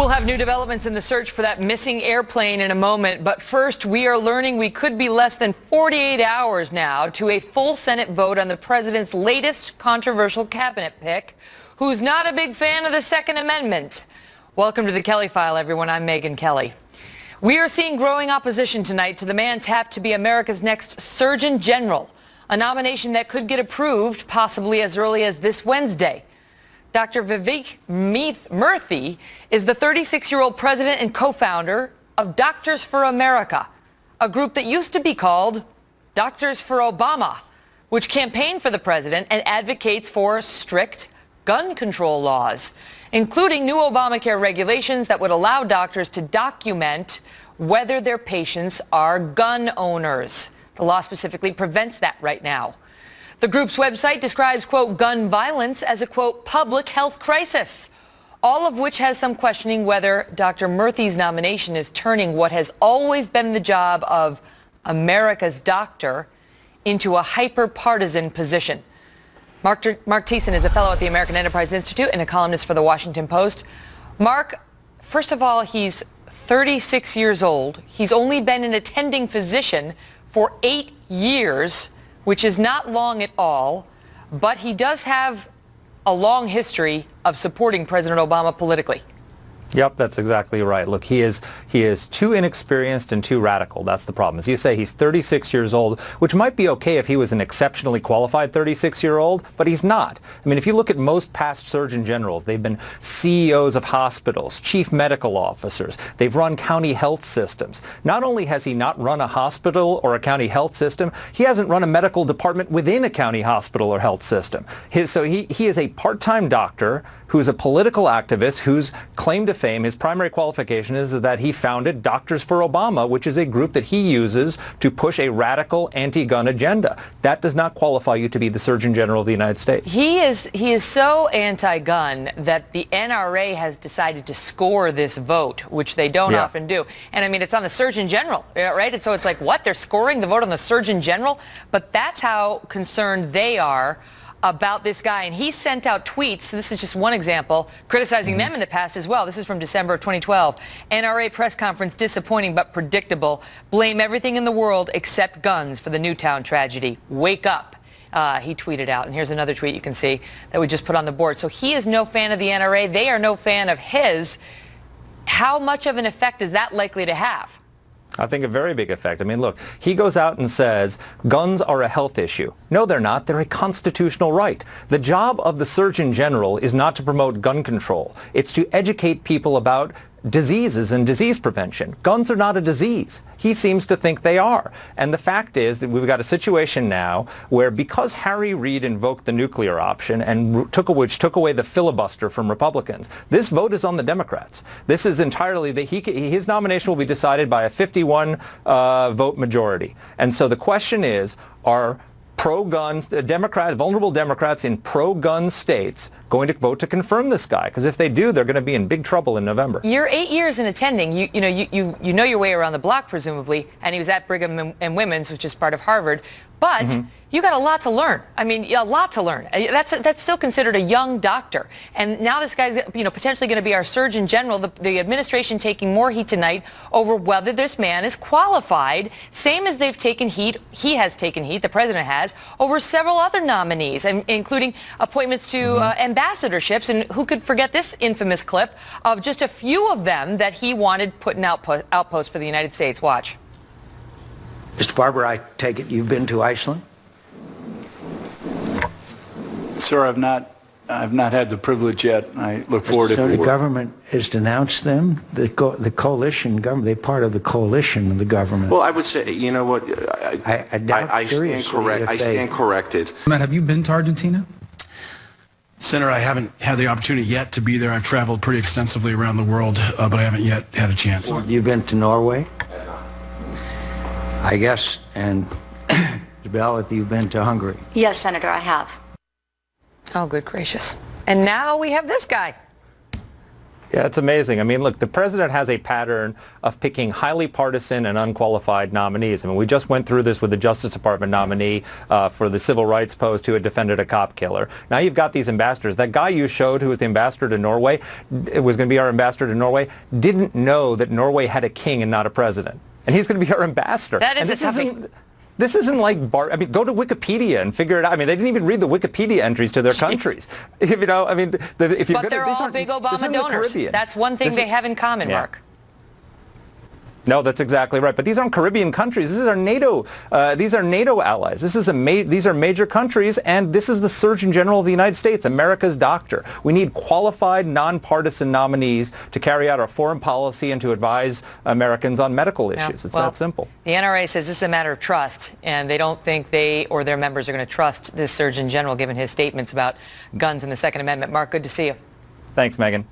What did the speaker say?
We'll have new developments in the search for that missing airplane in a moment. But first, we are learning we could be less than 48 hours now to a full Senate vote on the president's latest controversial cabinet pick, who's not a big fan of the Second Amendment. Welcome to the Kelly File, everyone. I'm Megyn Kelly. We are seeing growing opposition tonight to the man tapped to be America's next Surgeon General, a nomination that could get approved possibly as early as this Wednesday. Dr. Vivek Murthy is the 36-year-old president and co-founder of Doctors for America, a group that used to be called Doctors for Obama, which campaigned for the president and advocates for strict gun control laws, including new Obamacare regulations that would allow doctors to document whether their patients are gun owners. The law specifically prevents that right now. The group's website describes, quote, gun violence as a, quote, public health crisis, all of which has some questioning whether Dr. Murthy's nomination is turning what has always been the job of America's doctor into a hyper-partisan position. Mark Thiessen is a fellow at the American Enterprise Institute and a columnist for the Washington Post. Mark, first of all, he's 36 years old. He's only been an attending physician for 8 years, which is not long at all, but he does have a long history of supporting President Obama politically. Yep, that's exactly right. Look, he is too inexperienced and too radical. That's the problem. As you say, he's 36 years old, which might be okay if he was an exceptionally qualified 36-year-old, but he's not. I mean, if you look at most past surgeon generals, they've been CEOs of hospitals, chief medical officers. They've run county health systems. Not only has he not run a hospital or a county health system, he hasn't run a medical department within a county hospital or health system. So he is a part-time doctor who's a political activist whose claim to fame, his primary qualification is that he founded Doctors for Obama, which is a group that he uses to push a radical anti-gun agenda. That does not qualify you to be the Surgeon General of the United States. He is so anti-gun that the NRA has decided to score this vote, which they don't often do. And I mean, it's on the Surgeon General, right? And so it's like, what? They're scoring the vote on the Surgeon General? But that's how concerned they are about this guy. And he sent out tweets, this is just one example, criticizing them in the past as well. This is from December of 2012. NRA press conference disappointing but predictable. Blame everything in the world except guns for the Newtown tragedy. Wake up, he tweeted out. And here's another tweet you can see that we just put on the board. So he is no fan of the NRA. They are no fan of his. How much of an effect is that likely to have? I think a very big effect. I mean, look, he goes out and says guns are a health issue. No, they're not. They're a constitutional right. The job of the Surgeon General is not to promote gun control. It's to educate people about diseases and disease prevention. Guns are not a disease. He seems to think they are. And the fact is that we've got a situation now where because Harry Reid invoked the nuclear option and which took away the filibuster from Republicans, this vote is on the Democrats. This is entirely, his nomination will be decided by a 51 vote majority. And so the question is, are pro-gun vulnerable Democrats in pro-gun states going to vote to confirm this guy? Because if they do, they're going to be in big trouble in November. You're 8 years in attending. You know your way around the block, presumably, and he was at Brigham and Women's, which is part of Harvard. But you got a lot to learn. I mean, a lot to learn. That's still considered a young doctor. And now this guy's potentially going to be our Surgeon General. The administration taking more heat tonight over whether this man is qualified, same as they've taken heat. He has taken heat, the president has, over several other nominees, including appointments to ambassadorships. And who could forget this infamous clip of just a few of them that he wanted put in outposts for the United States? Watch. Mr. Barber, I take it you've been to Iceland? Sir, I've not had the privilege yet. I look forward to it. So the government has denounced them, the coalition government. They're part of the coalition of the government. Well, I would say, you know what, I stand corrected. Matt, have you been to Argentina? Senator, I haven't had the opportunity yet to be there. I've traveled pretty extensively around the world, but I haven't yet had a chance. You've been to Norway? I guess, and Isabel, if you've been to Hungary? Yes, Senator, I have. Oh, good gracious. And now we have this guy. Yeah, it's amazing. I mean, look, the president has a pattern of picking highly partisan and unqualified nominees. I mean, we just went through this with the Justice Department nominee for the civil rights post who had defended a cop killer. Now you've got these ambassadors. That guy you showed who was the ambassador to Norway, it was going to be our ambassador to Norway, didn't know that Norway had a king and not a president. And he's going to be our ambassador. That is and a toughie. This isn't like I mean, go to Wikipedia and figure it out. I mean, they didn't even read the Wikipedia entries to their countries. You know, I mean, if you're but they're all big Obama donors. That's one thing they have in common, Mark. No, that's exactly right. But these aren't Caribbean countries. This is our NATO. These are NATO allies. This is these are major countries, and this is the Surgeon General of the United States, America's doctor. We need qualified, nonpartisan nominees to carry out our foreign policy and to advise Americans on medical issues. It's that simple. The NRA says this is a matter of trust, and they don't think they or their members are going to trust this Surgeon General, given his statements about guns and the Second Amendment. Mark, good to see you. Thanks, Megan.